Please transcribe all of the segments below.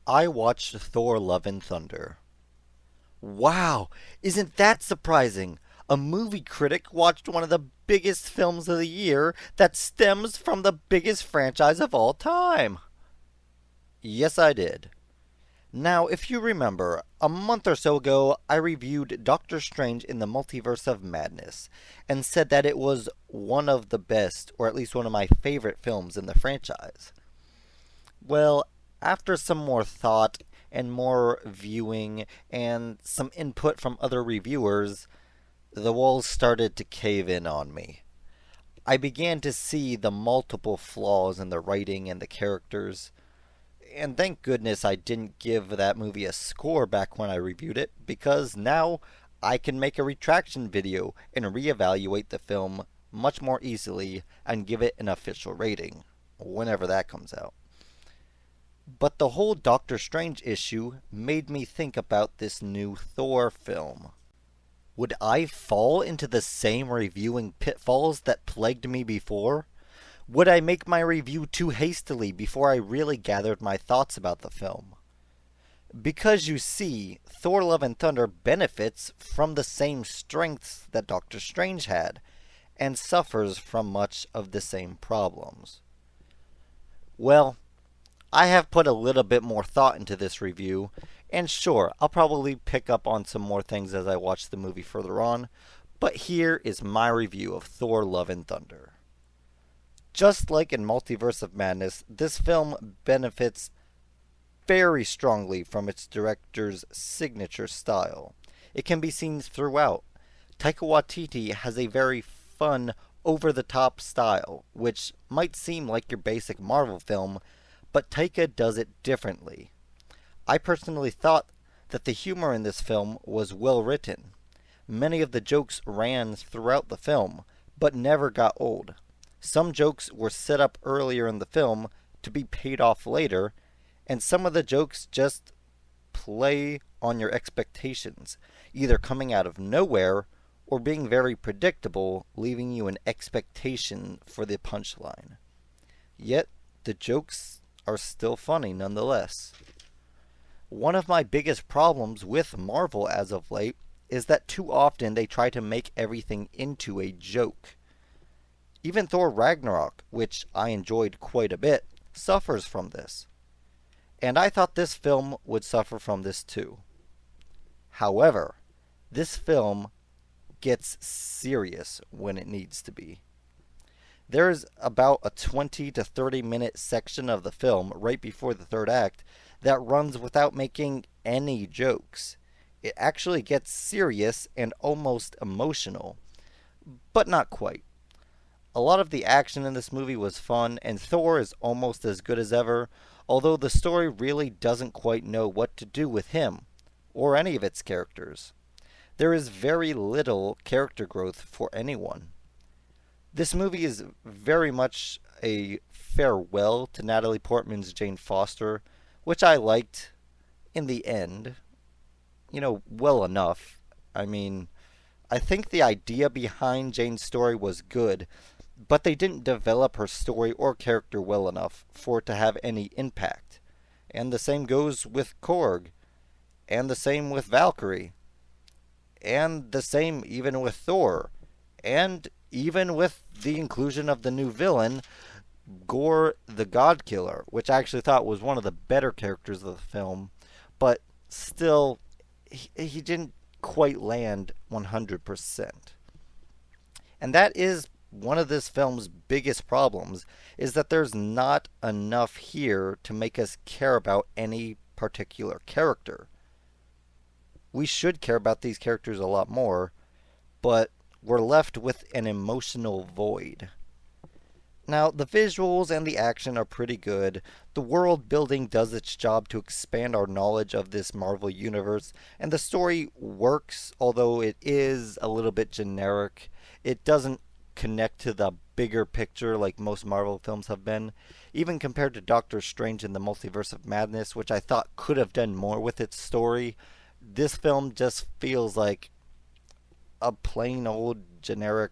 I watched Thor Love and Thunder. Wow, isn't that surprising? A movie critic watched one of the biggest films of the year that stems from the biggest franchise of all time. Yes, I did. Now, if you remember, a month or so ago, I reviewed Doctor Strange in the Multiverse of Madness and said that it was one of the best, or at least one of my favorite films in the franchise. Well, after some more thought and more viewing and some input from other reviewers, the walls started to cave in on me. I began to see the multiple flaws in the writing and the characters. And thank goodness I didn't give that movie a score back when I reviewed it, because now I can make a retraction video and reevaluate the film much more easily and give it an official rating, whenever that comes out. But the whole Doctor Strange issue made me think about this new Thor film. Would I fall into the same reviewing pitfalls that plagued me before? Would I make my review too hastily before I really gathered my thoughts about the film? Because you see, Thor Love and Thunder benefits from the same strengths that Doctor Strange had, and suffers from much of the same problems. Well, I have put a little bit more thought into this review, and sure, I'll probably pick up on some more things as I watch the movie further on, but here is my review of Thor Love and Thunder. Just like in Multiverse of Madness, this film benefits very strongly from its director's signature style. It can be seen throughout. Taika Waititi has a very fun, over the top style, which might seem like your basic Marvel film, but Taika does it differently. I personally thought that the humor in this film was well written. Many of the jokes ran throughout the film, but never got old. Some jokes were set up earlier in the film to be paid off later, and some of the jokes just play on your expectations, either coming out of nowhere or being very predictable, leaving you an expectation for the punchline. Yet, the jokes are still funny nonetheless. One of my biggest problems with Marvel as of late is that too often they try to make everything into a joke. Even Thor Ragnarok, which I enjoyed quite a bit, suffers from this. And I thought this film would suffer from this too. However, this film gets serious when it needs to be. There's about a 20 to 30 minute section of the film right before the third act that runs without making any jokes. It actually gets serious and almost emotional, but not quite. A lot of the action in this movie was fun, and Thor is almost as good as ever, although the story really doesn't quite know what to do with him, or any of its characters. There is very little character growth for anyone. This movie is very much a farewell to Natalie Portman's Jane Foster, which I liked in the end. Well enough. I mean, I think the idea behind Jane's story was good, but they didn't develop her story or character well enough for it to have any impact. And the same goes with Korg, and the same with Valkyrie, and the same even with Thor, and even with the inclusion of the new villain, Gore the God Killer, which I actually thought was one of the better characters of the film, but still, he didn't quite land 100%. And that is one of this film's biggest problems, is that there's not enough here to make us care about any particular character. We should care about these characters a lot more, but we're left with an emotional void. Now, the visuals and the action are pretty good. The world building does its job to expand our knowledge of this Marvel universe, and the story works, although it is a little bit generic. It doesn't connect to the bigger picture like most Marvel films have been. Even compared to Doctor Strange in the Multiverse of Madness, which I thought could have done more with its story, this film just feels like a plain old generic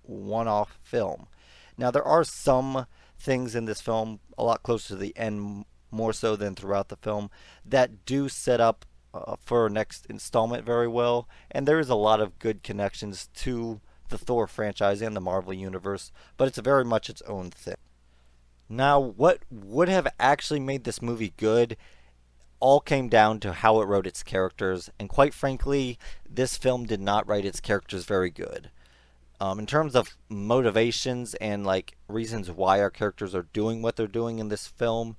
one-off film. Now, there are some things in this film a lot closer to the end more so than throughout the film, that do set up for next installment very well. And there is a lot of good connections to the Thor franchise and the Marvel Universe, but it's very much its own thing. Now, what would have actually made this movie good all came down to how it wrote its characters, and quite frankly, this film did not write its characters very good. In terms of motivations and like reasons why our characters are doing what they're doing in this film,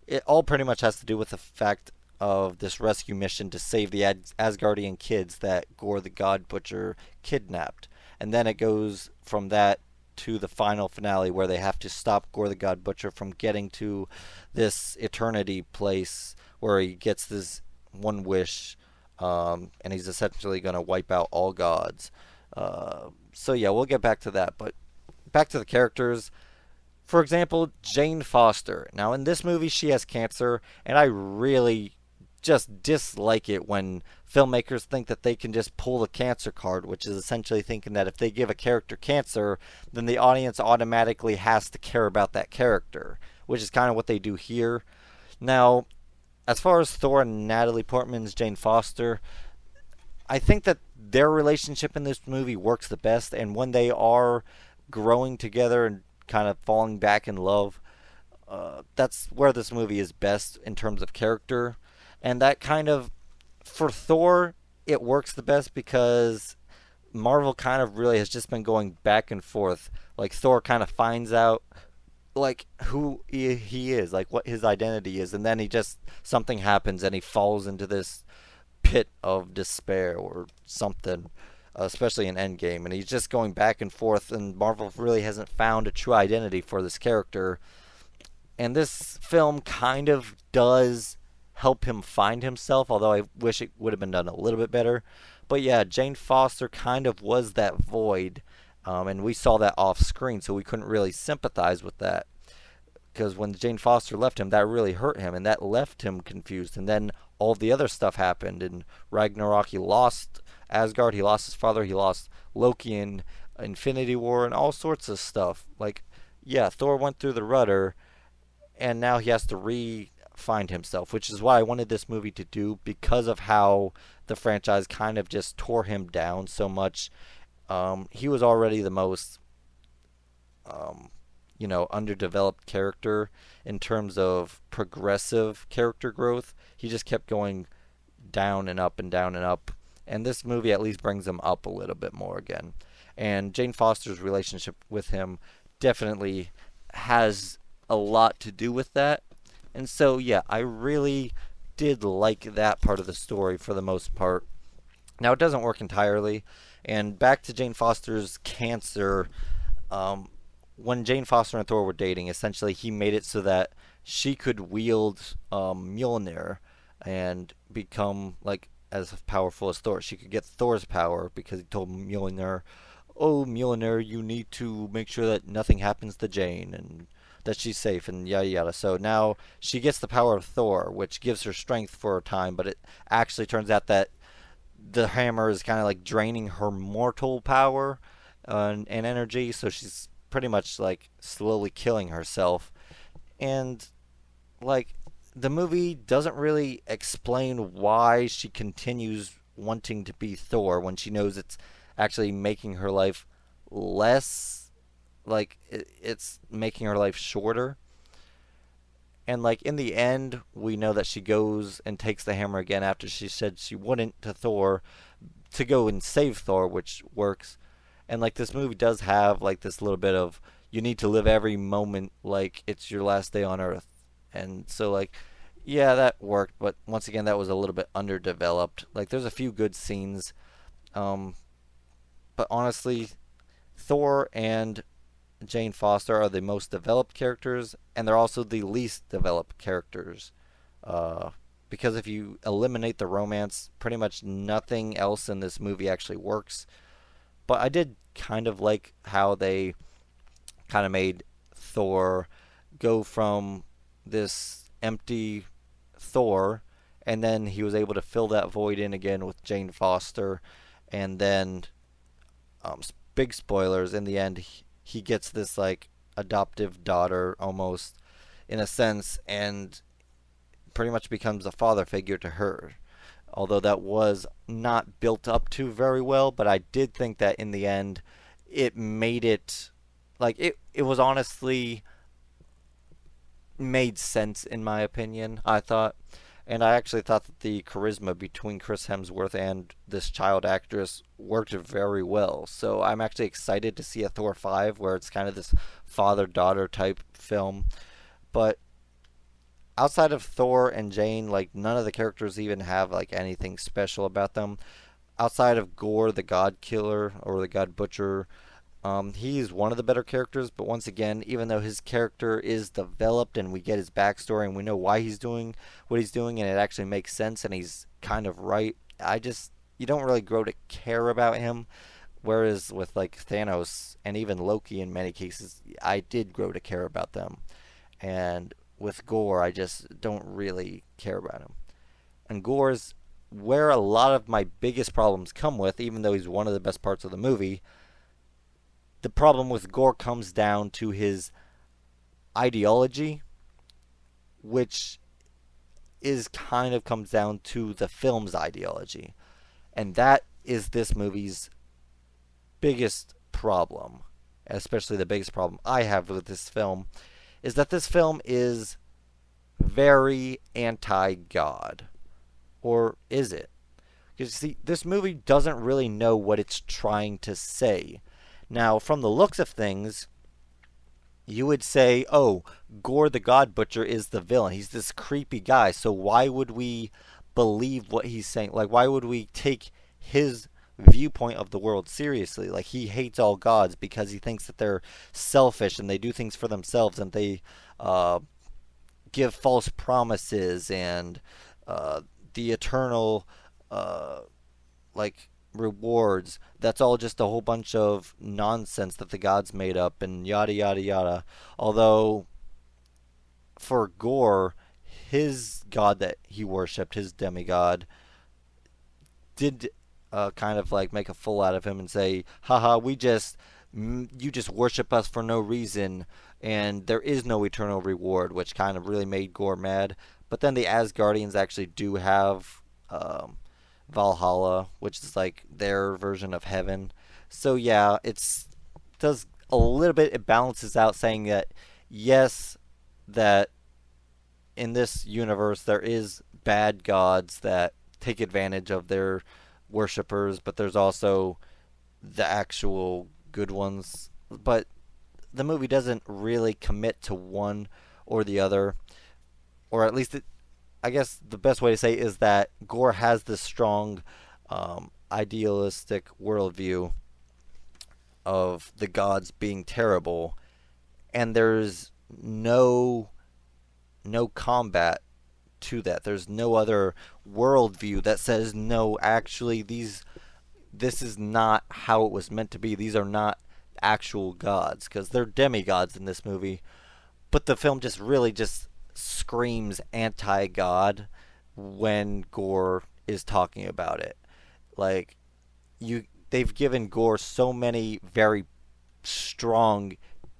it all pretty much has to do with the fact of this rescue mission to save the Asgardian kids that Gore the God Butcher kidnapped. And then it goes from that to the final finale where they have to stop Gore the God Butcher from getting to this eternity place where he gets this one wish, and he's essentially going to wipe out all gods. So yeah, we'll get back to that. But back to the characters. For example, Jane Foster. Now, in this movie, she has cancer, and I really just dislike it when filmmakers think that they can just pull the cancer card, which is essentially thinking that if they give a character cancer, then the audience automatically has to care about that character, which is kind of what they do here. Now, as far as Thor and Natalie Portman's Jane Foster, I think that their relationship in this movie works the best, and when they are growing together and kind of falling back in love, that's where this movie is best in terms of character. And that kind of, for Thor, it works the best because Marvel kind of really has just been going back and forth. Like, Thor kind of finds out like who he is, like what his identity is, and then he just something happens and he falls into this pit of despair or something, especially in Endgame, and he's just going back and forth, and Marvel really hasn't found a true identity for this character. And this film kind of does help him find himself, although I wish it would have been done a little bit better. But yeah, Jane Foster kind of was that void, and we saw that off screen, so we couldn't really sympathize with that. Because when Jane Foster left him, that really hurt him, and that left him confused. And then all the other stuff happened. In Ragnarok, he lost Asgard, he lost his father, he lost Loki in Infinity War, and all sorts of stuff. Like, yeah, Thor went through the rudder, and now he has to re-find himself, which is what I wanted this movie to do because of how the franchise kind of just tore him down so much. He was already the most um, underdeveloped character in terms of progressive character growth. He just kept going down and up and down and up. And this movie at least brings him up a little bit more again. And Jane Foster's relationship with him definitely has a lot to do with that. And so, yeah, I really did like that part of the story for the most part. Now, it doesn't work entirely. And back to Jane Foster's cancer, when Jane Foster and Thor were dating, essentially he made it so that she could wield Mjolnir and become like as powerful as Thor. She could get Thor's power because he told Mjolnir, "Oh, Mjolnir, you need to make sure that nothing happens to Jane and that she's safe and yada yada." So now she gets the power of Thor, which gives her strength for a time, but it actually turns out that the hammer is kind of like draining her mortal power and energy, so she's pretty much like slowly killing herself. And like the movie doesn't really explain why she continues wanting to be Thor when she knows it's actually making her life less, like it's making her life shorter. And like in the end, we know that she goes and takes the hammer again after she said she wouldn't to Thor to go and save Thor, which works. And like this movie does have like this little bit of you need to live every moment like it's your last day on Earth. And so like yeah, that worked, but once again that was a little bit underdeveloped. Like there's a few good scenes, um, but honestly, Thor and Jane Foster are the most developed characters, and they're also the least developed characters. Uh, because if you eliminate the romance, pretty much nothing else in this movie actually works. But I did kind of like how they kind of made Thor go from this empty Thor, and then he was able to fill that void in again with Jane Foster, and then big spoilers. In the end, he gets this like adoptive daughter almost in a sense, and pretty much becomes a father figure to her. Although that was not built up to very well, but I did think that in the end it made it it was honestly made sense in my opinion, I thought. And I actually thought that the charisma between Chris Hemsworth and this child actress worked very well. So I'm actually excited to see a Thor 5 where it's kind of this father-daughter type film. But outside of Thor and Jane, like none of the characters even have like anything special about them. Outside of Gore, the God Killer or the God Butcher, he's one of the better characters, but once again, even though his character is developed and we get his backstory and we know why he's doing what he's doing and it actually makes sense and he's kind of right, you don't really grow to care about him. Whereas with like Thanos and even Loki in many cases, I did grow to care about them. And with Gore, I just don't really care about him. And Gore's where a lot of my biggest problems come with, even though he's one of the best parts of the movie. The problem with Gore comes down to his ideology, which is kind of comes down to the film's ideology. And that is this movie's biggest problem, especially the biggest problem I have with this film, is that this film is very anti God. Or is it? Because see, this movie doesn't really know what it's trying to say. Now, from the looks of things, you would say, oh, Gore the God Butcher is the villain. He's this creepy guy. So why would we believe what he's saying? Like, why would we take his viewpoint of the world seriously? Like, he hates all gods because he thinks that they're selfish and they do things for themselves and they uh, give false promises and the eternal uh, like rewards. That's all just a whole bunch of nonsense that the gods made up and yada yada yada. Although for Gore, his god that he worshipped, his demigod, did kind of like make a fool out of him and say, haha, you just worship us for no reason and there is no eternal reward, which kind of really made Gore mad. But then the Asgardians actually do have Valhalla, which is like their version of heaven. So yeah, it's does a little bit. It balances out, saying that yes, that in this universe there is bad gods that take advantage of their worshippers, but there's also the actual good ones. But the movie doesn't really commit to one or the other, or at least I guess the best way to say is that Gore has this strong idealistic worldview of the gods being terrible, and there's no combat to that. There's no other worldview that says no, actually this is not how it was meant to be. These are not actual gods because they're demigods in this movie. But the film just really just screams anti-god when Gore is talking about it. Like they've given Gore so many very strong,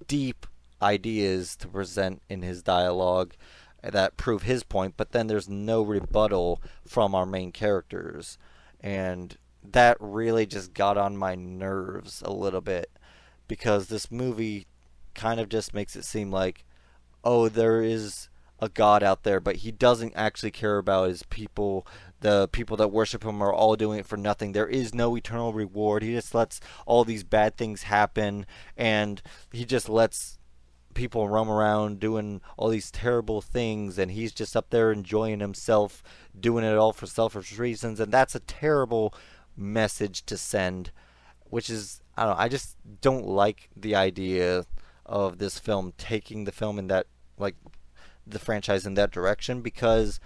deep ideas to present in his dialogue that prove his point, but then there's no rebuttal from our main characters. And that really just got on my nerves a little bit because this movie kind of just makes it seem like, oh, there is a God out there, but he doesn't actually care about his people. The people that worship him are all doing it for nothing. There is no eternal reward. He just lets all these bad things happen, and he just lets people roam around doing all these terrible things, and he's just up there enjoying himself, doing it all for selfish reasons, and that's a terrible message to send, which is, I don't know, I just don't like the idea of this film taking the film in that, like, the franchise in that direction, because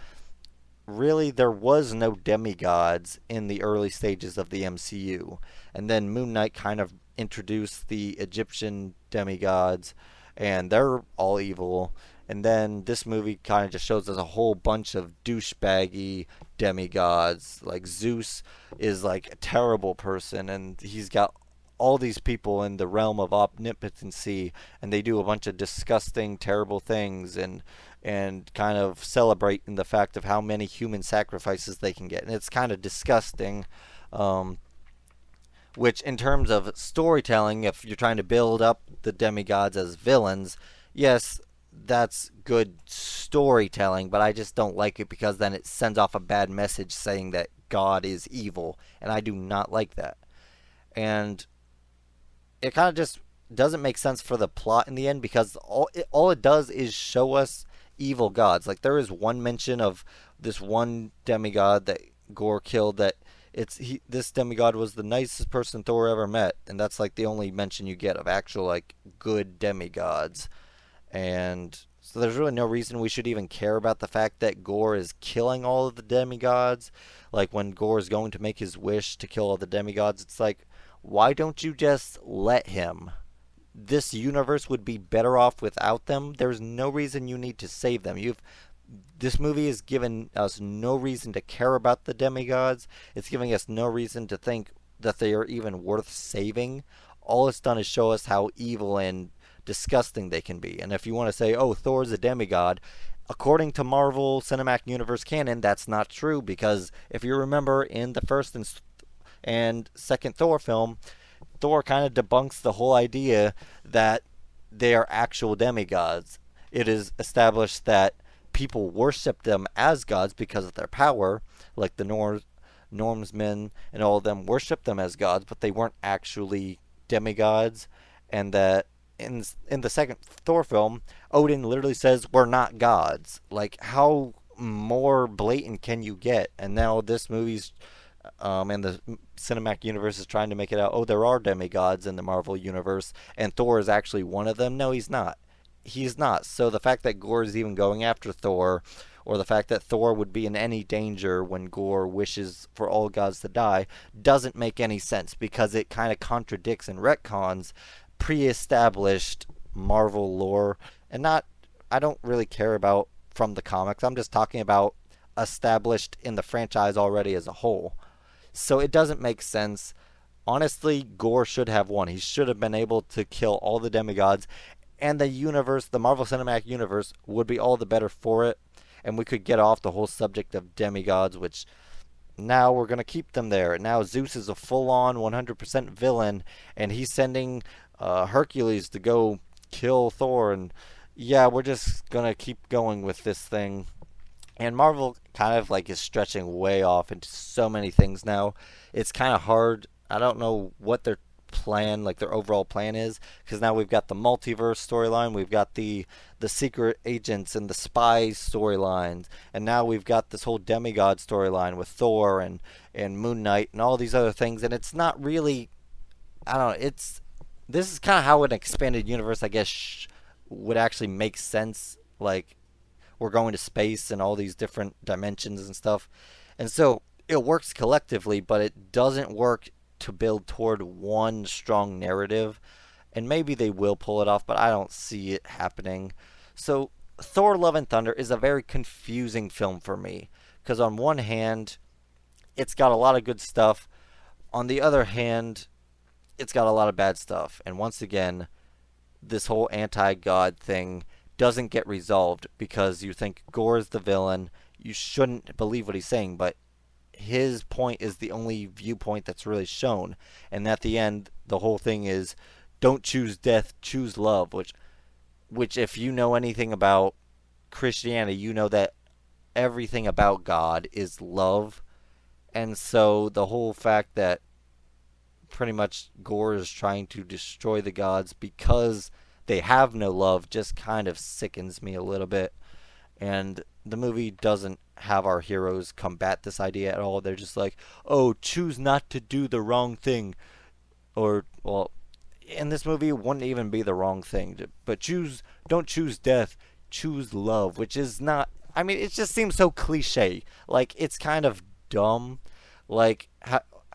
really there was no demigods in the early stages of the MCU. And then Moon Knight kind of introduced the Egyptian demigods, and they're all evil. And then this movie kind of just shows us a whole bunch of douchebaggy demigods. Like Zeus is like a terrible person, and he's got all these people in the realm of omnipotency, and they do a bunch of disgusting, terrible things. And and kind of celebrating the fact of how many human sacrifices they can get. And it's kind of disgusting. Um, which, in terms of storytelling, if you're trying to build up the demigods as villains, yes, that's good storytelling, but I just don't like it because then it sends off a bad message saying that God is evil, and I do not like that. And it kind of just doesn't make sense for the plot in the end because all it does is show us evil gods. Like there is one mention of this one demigod that Gore killed that this demigod was the nicest person Thor ever met, and that's like the only mention you get of actual like good demigods. And so there's really no reason we should even care about the fact that Gore is killing all of the demigods. Like when Gore is going to make his wish to kill all the demigods, it's like, why don't you just let him? This universe would be better off without them. There's no reason you need to save them. You've This movie has given us no reason to care about the demigods. It's giving us no reason to think that they are even worth saving. All it's done is show us how evil and disgusting they can be. And if you want to say, oh, Thor's a demigod, according to Marvel Cinematic Universe canon, that's not true because if you remember in the first and second Thor film, Thor kind of debunks the whole idea that they are actual demigods. It is established that people worship them as gods because of their power, like the Normsmen and all of them worship them as gods, but they weren't actually demigods, and that in the second Thor film, Odin literally says we're not gods. Like how more blatant can you get? And now this movie's and the cinematic universe is trying to make it out. Oh, there are demigods in the Marvel universe, and Thor is actually one of them. No, he's not. He's not. So the fact that Gore is even going after Thor, or the fact that Thor would be in any danger when Gore wishes for all gods to die, doesn't make any sense because it kind of contradicts and retcons pre-established Marvel lore. And not, I don't really care about from the comics. I'm just talking about established in the franchise already as a whole. So it doesn't make sense. Honestly, Gore should have won. He should have been able to kill all the demigods, and the universe, the Marvel Cinematic Universe, would be all the better for it. And we could get off the whole subject of demigods, which now we're going to keep them there. Now Zeus is a full on 100% villain, and he's sending Hercules to go kill Thor. And yeah, we're just going to keep going with this thing. And Marvel kind of like is stretching way off into so many things now. It's kind of hard. I don't know what their plan, like their overall plan is, because now we've got the multiverse storyline, we've got the secret agents and the spies storylines, and now we've got this whole demigod storyline with Thor and Moon Knight and all these other things, and it's not really, I don't know, it's this is kind of how an expanded universe, I guess, would actually make sense. Like we're going to space and all these different dimensions and stuff. And so it works collectively, but it doesn't work to build toward one strong narrative. And maybe they will pull it off, but I don't see it happening. So Thor Love and Thunder is a very confusing film for me. Because on one hand, it's got a lot of good stuff. On the other hand, it's got a lot of bad stuff. And once again, this whole anti-God thing doesn't get resolved because you think Gore is the villain. You shouldn't believe what he's saying, but his point is the only viewpoint that's really shown. And at the end, the whole thing is don't choose death, choose love, which if you know anything about Christianity, you know that everything about God is love. And so the whole fact that pretty much Gore is trying to destroy the gods because they have no love just kind of sickens me a little bit. And the movie doesn't have our heroes combat this idea at all. They're just like, oh, choose not to do the wrong thing. Or, well, in this movie, it wouldn't even be the wrong thing. But don't choose death, choose love, which is not, I mean, it just seems so cliche. Like, it's kind of dumb. Like,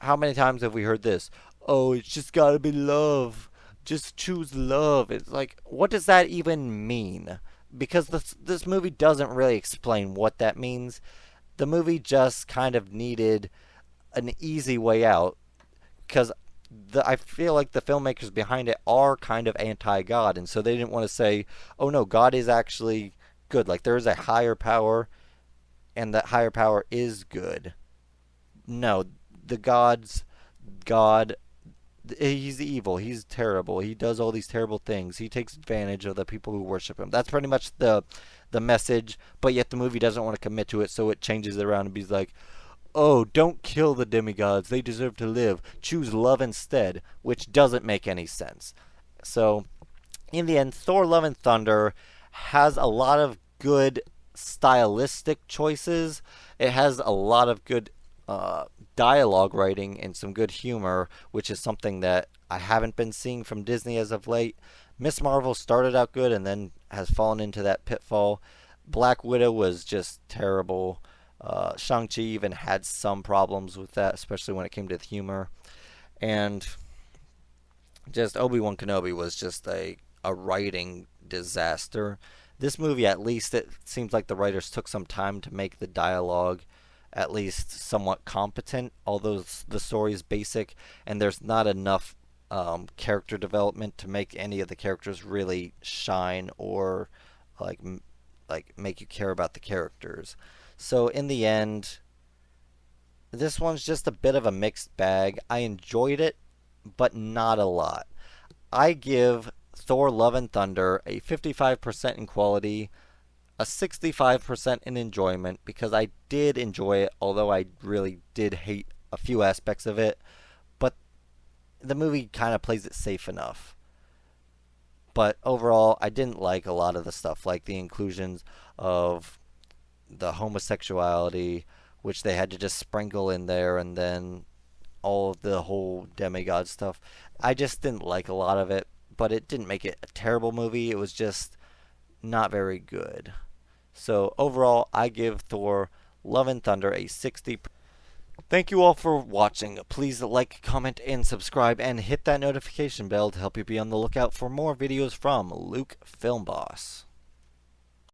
how many times have we heard this? Oh, it's just gotta be love. Just choose love. It's like, what does that even mean? Because this movie doesn't really explain what that means. The movie just kind of needed an easy way out because I feel like the filmmakers behind it are kind of anti-God, and so they didn't want to say, "Oh no, God is actually good. Like there is a higher power, and that higher power is good. No, the gods, God, he's evil. He's terrible. He does all these terrible things. He takes advantage of the people who worship him. That's pretty much the message. But yet the movie doesn't want to commit to it, so it changes it around and be like, "Oh, don't kill the demigods. They deserve to live. Choose love instead," which doesn't make any sense. So in the end, Thor: Love and Thunder has a lot of good stylistic choices. It has a lot of good uh, dialogue writing and some good humor, which is something that I haven't been seeing from Disney as of late. Miss Marvel started out good and then has fallen into that pitfall. Black Widow was just terrible. Shang-Chi even had some problems with that, especially when it came to the humor. And just Obi-Wan Kenobi was just a writing disaster. This movie, at least, it seems like the writers took some time to make the dialogue at least somewhat competent, although the story is basic, and there's not enough character development to make any of the characters really shine or like like make you care about the characters. So in the end, this one's just a bit of a mixed bag. I enjoyed it, but not a lot. I give Thor: Love and Thunder a 55% in quality, a 65% in enjoyment because I did enjoy it, although I really did hate a few aspects of it. But the movie kind of plays it safe enough. But overall, I didn't like a lot of the stuff, like the inclusions of the homosexuality, which they had to just sprinkle in there, and then all of the whole demigod stuff. I just didn't like a lot of it, but it didn't make it a terrible movie. It was just not very good. So overall, I give Thor: Love and Thunder a 60. Thank you all for watching. Please like, comment, and subscribe, and hit that notification bell to help you be on the lookout for more videos from Luke Film Boss.